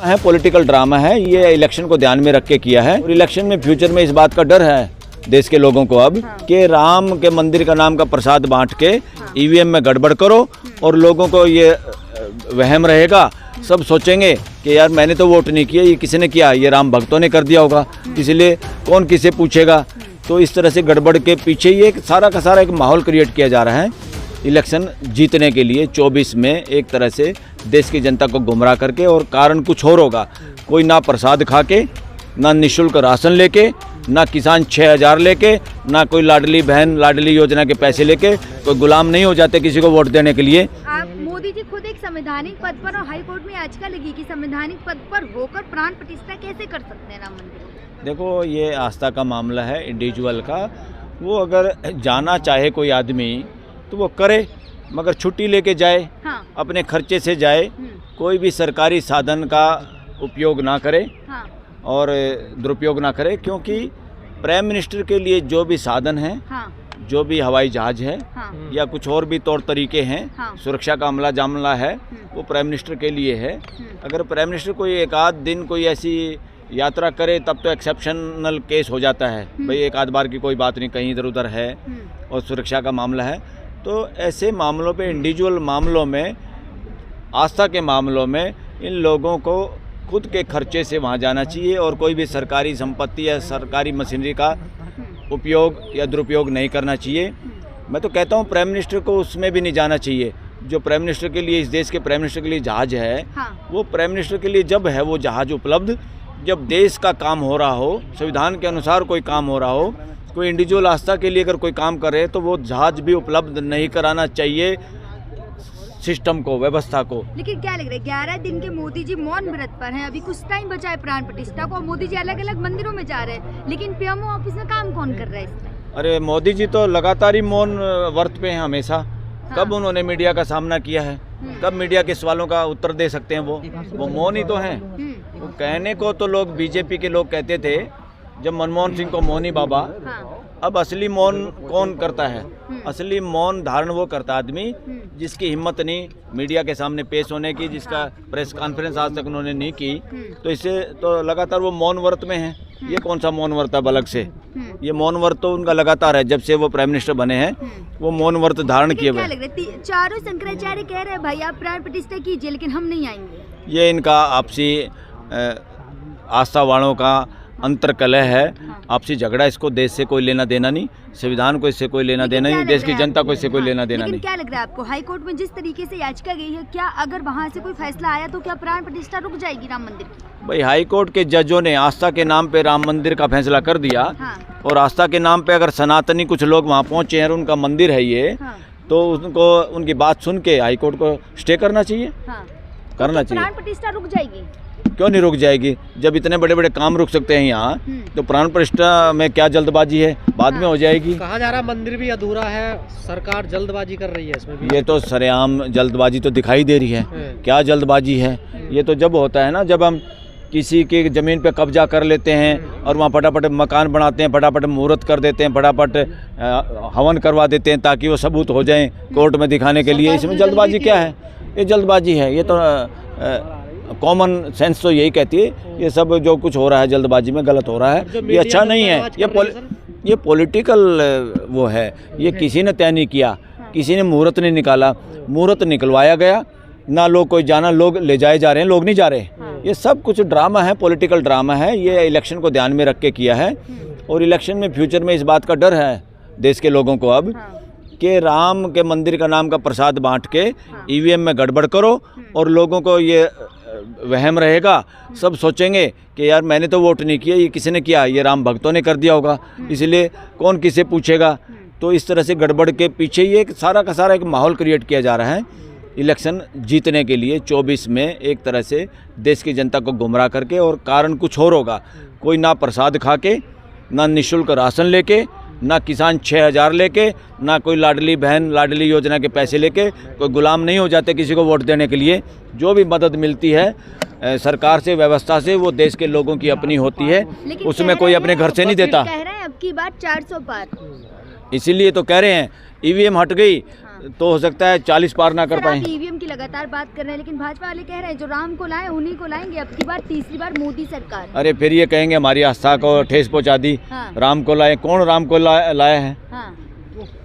है political drama है, ये इलेक्शन को ध्यान में रख के किया है। और इलेक्शन में फ्यूचर में इस बात का डर है देश के लोगों को अब कि राम के मंदिर का नाम का प्रसाद बांट के ईवीएम में गड़बड़ करो और लोगों को ये वहम रहेगा, सब सोचेंगे कि यार मैंने तो वोट नहीं किया, ये किसी ने किया, ये राम भक्तों ने कर दिया होगा, इसलिए कौन किसे पूछेगा। तो इस तरह से गड़बड़ के पीछे ये सारा का सारा एक माहौल क्रिएट किया जा रहा है इलेक्शन जीतने के लिए 24 में, एक तरह से देश की जनता को गुमराह करके। और कारण कुछ और होगा, कोई ना प्रसाद खा के, ना निःशुल्क राशन लेके, ना किसान 6000 लेके, ना कोई लाडली बहन लाडली योजना के पैसे लेके, कोई गुलाम नहीं हो जाते किसी को वोट देने के लिए। आप मोदी जी खुद एक संवैधानिक पद पर और हाई कोर्ट में याचिका लगी कि संवैधानिक पद पर होकर प्राण प्रतिष्ठा कैसे कर सकते हैं राम मंदिर। देखो ये आस्था का मामला है इंडिविजुअल का, वो अगर जाना चाहे कोई आदमी तो वो करे, मगर छुट्टी लेके जाए, हाँ। अपने खर्चे से जाए, कोई भी सरकारी साधन का उपयोग ना करे, हाँ। और दुरुपयोग ना करे, क्योंकि प्राइम मिनिस्टर के लिए जो भी साधन है, हाँ। जो भी हवाई जहाज है, हाँ। या कुछ और भी तौर तरीके हैं, हाँ। सुरक्षा का अमला जामला है, वो प्राइम मिनिस्टर के लिए है। अगर प्राइम मिनिस्टर कोई एक आध दिन कोई ऐसी यात्रा करे तब तो एक्सेप्शनल केस हो जाता है, भाई एक आध बार की कोई बात नहीं, कहीं इधर उधर है और सुरक्षा का मामला है। तो ऐसे मामलों पे, इंडिविजुअल मामलों में, आस्था के मामलों में इन लोगों को खुद के खर्चे से वहाँ जाना चाहिए और कोई भी सरकारी संपत्ति या सरकारी मशीनरी का उपयोग या दुरुपयोग नहीं करना चाहिए। मैं तो कहता हूँ प्राइम मिनिस्टर को उसमें भी नहीं जाना चाहिए। जो प्राइम मिनिस्टर के लिए, इस देश के प्राइम मिनिस्टर के लिए जहाज है, हाँ। वो प्राइम मिनिस्टर के लिए जब है वो जहाज उपलब्ध, जब देश का काम हो रहा हो, संविधान के अनुसार कोई काम हो रहा हो, कोई इंडिविजुअल आस्था के लिए अगर कोई काम करे तो वो जहाज भी उपलब्ध नहीं कराना चाहिए सिस्टम को, व्यवस्था को। लेकिन क्या लग रहा है 11 दिन के मोदी जी मौन व्रत पर हैं, अभी कुछ टाइम बचा है प्राण प्रतिष्ठा को, मोदी जी अलग अलग मंदिरों में जा रहे हैं, लेकिन पीएमओ ऑफिस में काम कौन कर रहा है इसमें? अरे मोदी जी तो लगातार ही मौन व्रत पे हैं हमेशा। हाँ। कब उन्होंने मीडिया का सामना किया है, कब मीडिया के सवालों का उत्तर दे सकते हैं? वो मौन ही तो हैं। वो कहने को तो लोग, बीजेपी के लोग कहते थे जब मनमोहन सिंह को मौनी बाबा, हाँ। अब असली मौन कौन करता है? असली मौन धारण वो करता आदमी जिसकी हिम्मत नहीं मीडिया के सामने पेश होने की, जिसका प्रेस कॉन्फ्रेंस आज तक उन्होंने नहीं की, तो इससे तो लगातार वो मौन व्रत में है। ये कौन सा मौन व्रत है अलग से? ये मौन व्रत तो उनका लगातार है, जब से वो प्राइम मिनिस्टर बने हैं वो मौन व्रत धारण किए हुए। क्या लग रहा है चारों शंकराचार्य कह रहे हैं भाई आप प्राण प्रतिष्ठा कीजिए लेकिन हम नहीं आएंगे? ये इनका आपसी आस्था वालों का अंतर्कलह है, आपसी झगड़ा। इसको देश से कोई लेना देना नहीं, संविधान को इससे कोई लेना देना नहीं, देश की जनता को इससे कोई लेना देना नहीं। क्या लग रहा है आपको हाई कोर्ट में जिस तरीके से याचिका गई है, क्या अगर वहां से कोई फैसला आया तो क्या प्राण प्रतिष्ठा रुक जाएगी राम मंदिर की? भाई हाई कोर्ट के जजों ने आस्था के नाम पे राम मंदिर का फैसला कर दिया, हाँ। और आस्था के नाम पे अगर सनातनी कुछ लोग वहाँ पहुँचे हैं, उनका मंदिर है ये, हाँ। तो उनको उनकी बात सुन के हाई कोर्ट को स्टे करना चाहिए, हाँ। करना चाहिए। प्राण प्रतिष्ठा रुक जाएगी? क्यों नहीं रुक जाएगी? जब इतने बड़े बड़े काम रुक सकते हैं यहाँ, तो प्राण प्रतिष्ठा में क्या जल्दबाजी है? बाद में हो जाएगी। कहा जा रहा मंदिर भी अधूरा है, सरकार जल्दबाजी कर रही है इसमें भी। ये तो सरेआम जल्दबाजी तो दिखाई दे रही है। क्या जल्दबाजी है? ये तो जब होता है ना, जब हम किसी की ज़मीन पे कब्जा कर लेते हैं और वहाँ फटाफट मकान बनाते हैं, फटाफट मुहूर्त कर देते हैं, फटाफट हवन करवा देते हैं ताकि वो सबूत हो जाएं कोर्ट में दिखाने के लिए। इसमें जल्दबाजी क्या है? ये जल्दबाजी है। ये तो कॉमन सेंस तो यही कहती है ये सब जो कुछ हो रहा है जल्दबाजी में गलत हो रहा है, ये अच्छा नहीं है। ये पॉलिटिकल वो है, ये किसी ने तय नहीं किया, किसी ने मुहूर्त नहीं निकाला, मुहूर्त निकलवाया गया ना, लोग कोई जाना, लोग ले जाए जा रहे हैं, लोग नहीं जा रहे। ये सब कुछ ड्रामा है, पॉलिटिकल ड्रामा है, ये इलेक्शन को ध्यान में रख के किया है। और इलेक्शन में फ्यूचर में इस बात का डर है देश के लोगों को अब कि राम के मंदिर का नाम का प्रसाद बांट के ईवीएम में गड़बड़ करो और लोगों को ये वहम रहेगा, सब सोचेंगे कि यार मैंने तो वोट नहीं किया, ये किसी ने किया, ये राम भक्तों ने कर दिया होगा, इसलिए कौन किसे पूछेगा। तो इस तरह से गड़बड़ के पीछे ये सारा का सारा एक माहौल क्रिएट किया जा रहा है इलेक्शन जीतने के लिए 24 में, एक तरह से देश की जनता को गुमराह करके। और कारण कुछ और होगा, कोई ना प्रसाद खा के, ना निःशुल्क राशन लेके, ना किसान 6000 लेके, ना कोई लाडली बहन लाडली योजना के पैसे लेके, कोई गुलाम नहीं हो जाते किसी को वोट देने के लिए। जो भी मदद मिलती है सरकार से, व्यवस्था से, वो देश के लोगों की अपनी होती है, उसमें कोई अपने घर से नहीं देता। कह रहे हैं अब की बात 400 पार, इसीलिए तो कह रहे हैं ईवीएम हट गई तो हो सकता है 40 पार ना कर पाए। ईवीएम की लगातार बात कर रहे हैं, लेकिन भाजपा वाले कह रहे हैं जो राम को लाए उन्हीं को लाएंगे, अब की बार तीसरी बार मोदी सरकार। अरे फिर ये कहेंगे हमारी आस्था को ठेस पहुंचा दी। हाँ। राम को लाए, कौन राम को लाया है? हाँ।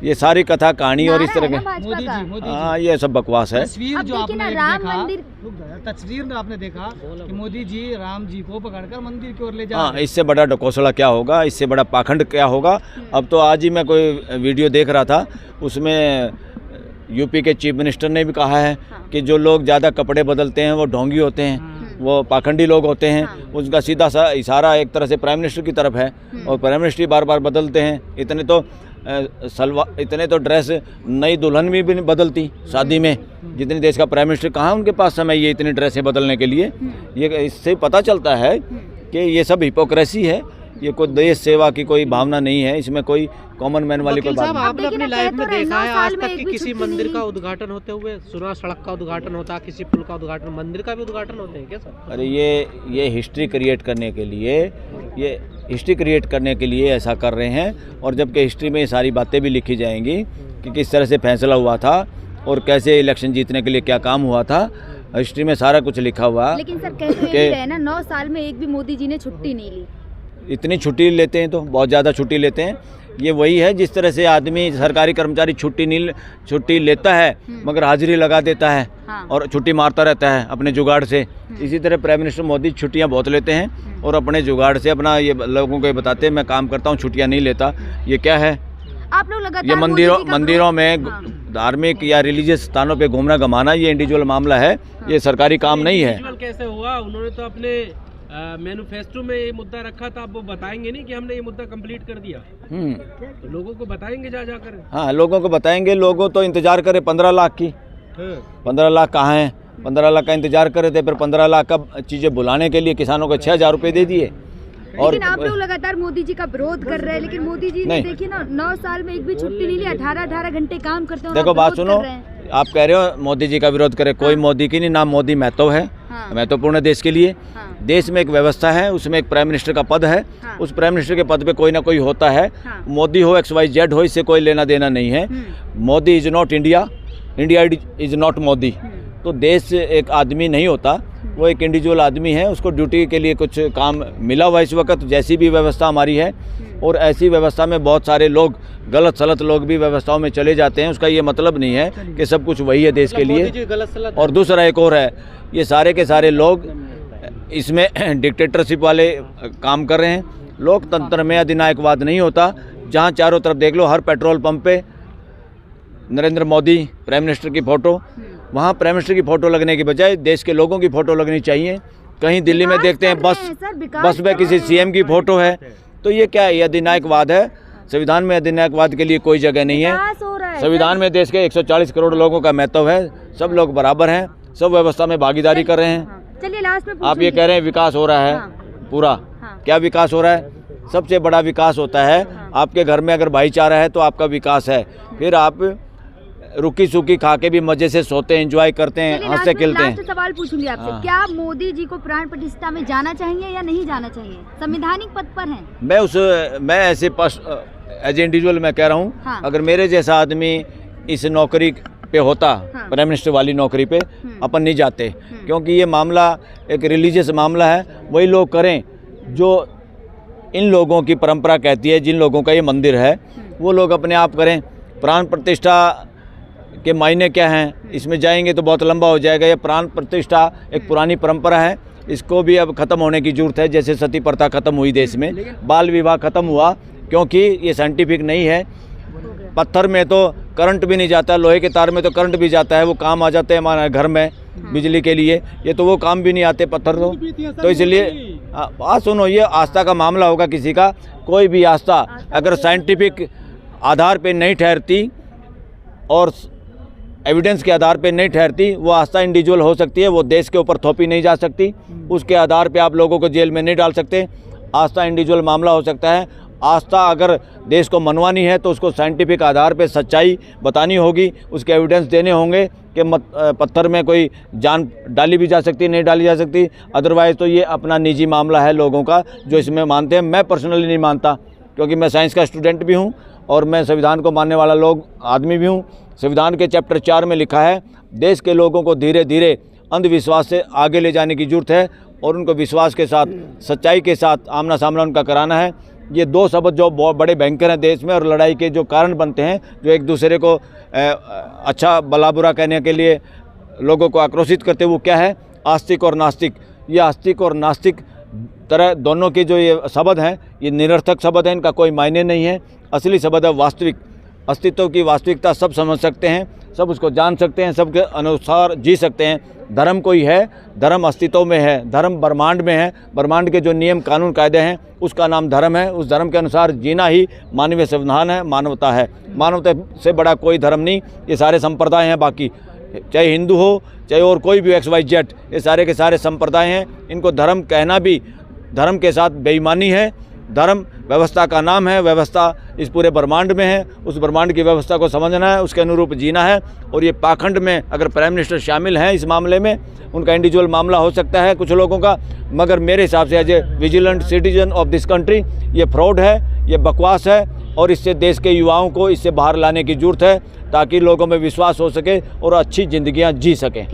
ये सारी कथा कहानी और इस तरह के, मोदी जी हाँ ये सब बकवास है। तस्वीर अब जो देखिए आपने ना, राम देखा, मंदिर, तस्वीर में आपने देखा कि मोदी जी राम जी को पकड़कर मंदिर की ओर ले जा हाँ, रहे हैं। इससे बड़ा ढकोसला क्या होगा, इससे बड़ा पाखंड क्या होगा। अब तो आज ही मैं कोई वीडियो देख रहा था, उसमें यूपी के चीफ मिनिस्टर ने भी कहा है कि जो लोग ज़्यादा कपड़े बदलते हैं वो ढोंगी होते हैं, वो पाखंडी लोग होते हैं। उसका सीधा सा इशारा एक तरह से प्राइम मिनिस्टर की तरफ है, और प्राइम मिनिस्टर बार बार बदलते हैं। इतने तो ड्रेस नई दुल्हन भी नहीं बदलती शादी में, जितनी देश का प्राइम मिनिस्टर, कहाँ उनके पास समय ये इतनी ड्रेसें बदलने के लिए। ये इससे पता चलता है कि ये सब हिपोक्रेसी है, ये कोई देश सेवा की कोई भावना नहीं है, इसमें कोई कॉमन मैन वाली कोई वकील बात साहब, नहीं। आपने अपनी लाइफ में देखा है 9 आज साल में तक एक कि भी किसी छुट्टी मंदिर नहीं का उद्घाटन होते हुए? सुना सड़क का उद्घाटन होता, किसी पुल का उद्घाटन, मंदिर का भी उद्घाटन होते हैं क्या सर? अरे ये हिस्ट्री क्रिएट करने के लिए, ये हिस्ट्री क्रिएट करने के लिए ऐसा कर रहे हैं। और जबकि हिस्ट्री में ये सारी बातें भी लिखी जाएंगी कि किस तरह से फैसला हुआ था और कैसे इलेक्शन जीतने के लिए क्या काम हुआ था, हिस्ट्री में सारा कुछ लिखा हुआ। लेकिन सर कह तो यही रहे ना, 9 साल में एक भी मोदी जी ने छुट्टी नहीं ली। इतनी छुट्टी लेते हैं तो बहुत ज़्यादा छुट्टी लेते हैं। ये वही है जिस तरह से आदमी, सरकारी कर्मचारी छुट्टी लेता है मगर हाजिरी लगा देता है और छुट्टी मारता रहता है अपने जुगाड़ से। इसी तरह प्राइम मिनिस्टर मोदी छुट्टियां बहुत लेते हैं और अपने जुगाड़ से अपना ये लोगों को ये बताते हैं मैं काम करता हूँ, छुट्टियां नहीं लेता। ये क्या है? आप लोग लगातार ये मंदिरों में हाँ। धार्मिक या रिलीजियस स्थानों पे घूमना घमाना ये इंडिविजुअल मामला है, ये सरकारी काम नहीं है। कैसे हुआ? उन्होंने तो अपने मैनिफेस्टो में ये मुद्दा रखा था, अब वो बताएंगे नहीं कि हमने ये मुद्दा कंप्लीट कर दिया? तो लोगों को बताएंगे जा जाकर। हाँ, लोगों को बताएंगे। लोगों तो इंतजार करे 15 लाख की। 15 लाख कहाँ हैं? 15 लाख का इंतजार कर रहे थे, फिर 15 लाख का चीज़ें बुलाने के लिए किसानों को 6,000 रुपये दे दिए। और लेकिन आप लोग लगातार मोदी जी का विरोध कर रहे हैं, लेकिन मोदी जी ने देखिए ना 9 साल में एक भी छुट्टी नहीं ली, 18 घंटे काम करते हैं। देखो बात सुनो, आप कह रहे हो मोदी जी का विरोध करे, कोई मोदी की नहीं, नाम मोदी महतो है, महत्वपूर्ण है देश के लिए। देश में एक व्यवस्था है, उसमें एक प्राइम मिनिस्टर का पद है, उस प्राइम मिनिस्टर के पद पे कोई ना कोई होता है। मोदी हो, XYZ हो, इससे कोई लेना देना नहीं है। Modi is not India, India is not Modi. तो देश एक आदमी नहीं होता, वो एक इंडिविजुअल आदमी है, उसको ड्यूटी के लिए कुछ काम मिला हुआ इस वक्त, जैसी भी व्यवस्था हमारी है। और ऐसी व्यवस्था में बहुत सारे लोग, गलत सलत लोग भी व्यवस्थाओं में चले जाते हैं। उसका ये मतलब नहीं है कि सब कुछ वही है देश के लिए। और दूसरा एक और है, ये सारे के सारे लोग इसमें डिक्टेटरशिप वाले काम कर रहे हैं। लोकतंत्र में अधिनायकवाद नहीं होता। जहाँ चारों तरफ देख लो, हर पेट्रोल पंप पे नरेंद्र मोदी प्राइम मिनिस्टर की फ़ोटो, वहाँ प्राइम मिनिस्टर की फ़ोटो लगने की बजाय देश के लोगों की फ़ोटो लगनी चाहिए। कहीं दिल्ली में देखते हैं बस में किसी CM की फ़ोटो है, तो ये क्या है? ये अधिनायकवाद है। संविधान में अधिनायकवाद के लिए कोई जगह नहीं है। संविधान में देश के 140 करोड़ लोगों का महत्व है, सब लोग बराबर हैं, सब व्यवस्था में भागीदारी कर रहे हैं। चलिए लास्ट में आप ये कह रहे हैं विकास हो रहा है पूरा, क्या विकास हो रहा है? सबसे बड़ा विकास होता है आपके घर में अगर भाईचारा है तो आपका विकास है। फिर आप रुकी सूखी खा के भी मजे से सोते हैं, एंजॉय करते हैं, हंसते खेलते हैं। सवाल पूछूंगी आपसे, क्या मोदी जी को प्राण प्रतिष्ठा में जाना चाहिए या नहीं जाना चाहिए? संवैधानिक पद पर हैं। मैं ऐसे एज इंडिविजुअल मैं कह रहा हूँ, अगर मेरे जैसा आदमी इस नौकरी पे होता, प्राइम मिनिस्टर वाली नौकरी पे, अपन नहीं जाते। क्योंकि ये मामला एक रिलीजियस मामला है। वही लोग करें जो इन लोगों की परंपरा कहती है, जिन लोगों का ये मंदिर है, वो लोग अपने आप करें। प्राण प्रतिष्ठा के मायने क्या हैं, इसमें जाएंगे तो बहुत लंबा हो जाएगा। ये प्राण प्रतिष्ठा एक पुरानी परंपरा है, इसको भी अब ख़त्म होने की ज़रूरत है। जैसे सती प्रथा ख़त्म हुई देश में, बाल विवाह ख़त्म हुआ, क्योंकि ये साइंटिफिक नहीं है। पत्थर में तो करंट भी नहीं जाता, लोहे के तार में तो करंट भी जाता है, वो काम आ जाते हैं हमारे घर में बिजली के लिए। ये तो वो काम भी नहीं आते पत्थर तो इसलिए बात सुनो, ये आस्था का मामला होगा किसी का। कोई भी आस्था अगर साइंटिफिक आधार पे नहीं ठहरती और एविडेंस के आधार पे नहीं ठहरती, वो आस्था इंडिविजुअल हो सकती है, वो देश के ऊपर थोपी नहीं जा सकती। उसके आधार पे आप लोगों को जेल में नहीं डाल सकते। आस्था इंडिविजुअल मामला हो सकता है। आस्था अगर देश को मनवानी है तो उसको साइंटिफिक आधार पे सच्चाई बतानी होगी, उसके एविडेंस देने होंगे कि पत्थर में कोई जान डाली भी जा सकती, नहीं डाली जा सकती। अदरवाइज़ तो ये अपना निजी मामला है लोगों का जो इसमें मानते हैं। मैं पर्सनली नहीं मानता, क्योंकि मैं साइंस का स्टूडेंट भी हूँ और मैं संविधान को मानने वाला आदमी भी हूँ। संविधान के चैप्टर 4 में लिखा है, देश के लोगों को धीरे धीरे अंधविश्वास से आगे ले जाने की ज़रूरत है और उनको विश्वास के साथ, सच्चाई के साथ आमना सामना उनका कराना है। ये दो शब्द जो बहुत बड़े भयंकर हैं देश में और लड़ाई के जो कारण बनते हैं, जो एक दूसरे को अच्छा भला बुरा कहने के लिए लोगों को आक्रोशित करते, वो क्या है? आस्तिक और नास्तिक। ये आस्तिक और नास्तिक तरह दोनों के जो ये शब्द हैं, ये निरर्थक शब्द हैं, इनका कोई मायने नहीं है। असली शब्द है वास्तविक। अस्तित्व की वास्तविकता सब समझ सकते हैं, सब उसको जान सकते हैं, सबके अनुसार जी सकते हैं। धर्म कोई है, धर्म अस्तित्व में है, धर्म ब्रह्मांड में है, ब्रह्मांड के जो नियम कानून कायदे हैं उसका नाम धर्म है। उस धर्म के अनुसार जीना ही मानवीय संविधान है, मानवता है। मानवता से बड़ा कोई धर्म नहीं। ये सारे संप्रदाय हैं, बाकी चाहे हिंदू हो चाहे और कोई भी XYZ, ये सारे के सारे संप्रदाय हैं। इनको धर्म कहना भी धर्म के साथ बेईमानी है। धर्म व्यवस्था का नाम है, व्यवस्था इस पूरे ब्रह्मांड में है, उस ब्रह्मांड की व्यवस्था को समझना है, उसके अनुरूप जीना है। और ये पाखंड में अगर प्राइम मिनिस्टर शामिल हैं इस मामले में, उनका इंडिविजुअल मामला हो सकता है कुछ लोगों का, मगर मेरे हिसाब से as a vigilant citizen of this country ये फ्रॉड है, ये बकवास है और इससे देश के युवाओं को इससे बाहर लाने की ज़रूरत है ताकि लोगों में विश्वास हो सके और अच्छी ज़िंदगियाँ जी सकें।